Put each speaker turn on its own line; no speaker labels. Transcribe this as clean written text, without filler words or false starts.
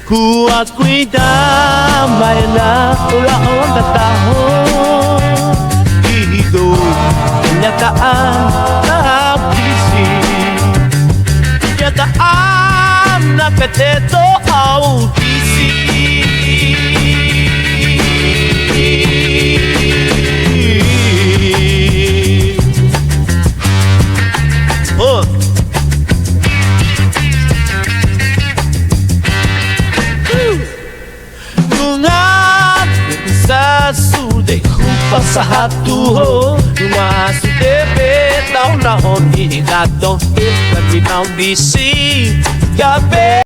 Kuat kuidamay na ulaon tataho Ido kenyataan habisi Kenyataan na peteto audisi Sude kupa sa hatuho Numa si Debe Tao na hon iigatong Ikabinaw bisi Gabi